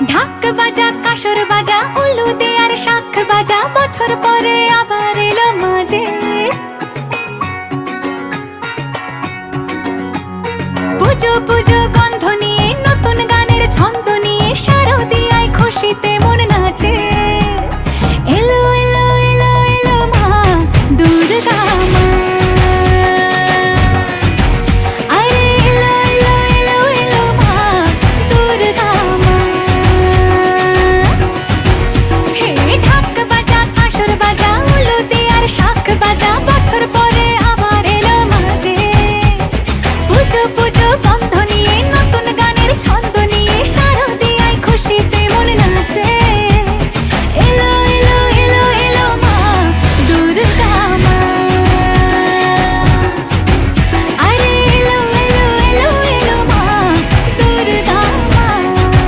ঢাক বাজা কাসর বাজা উলু দে আর শাখ বাজা, বছর পরে আবার এলো মাঝে। পুজো পুজো গন্ধ নিয়ে নতুন গানের ছন্দ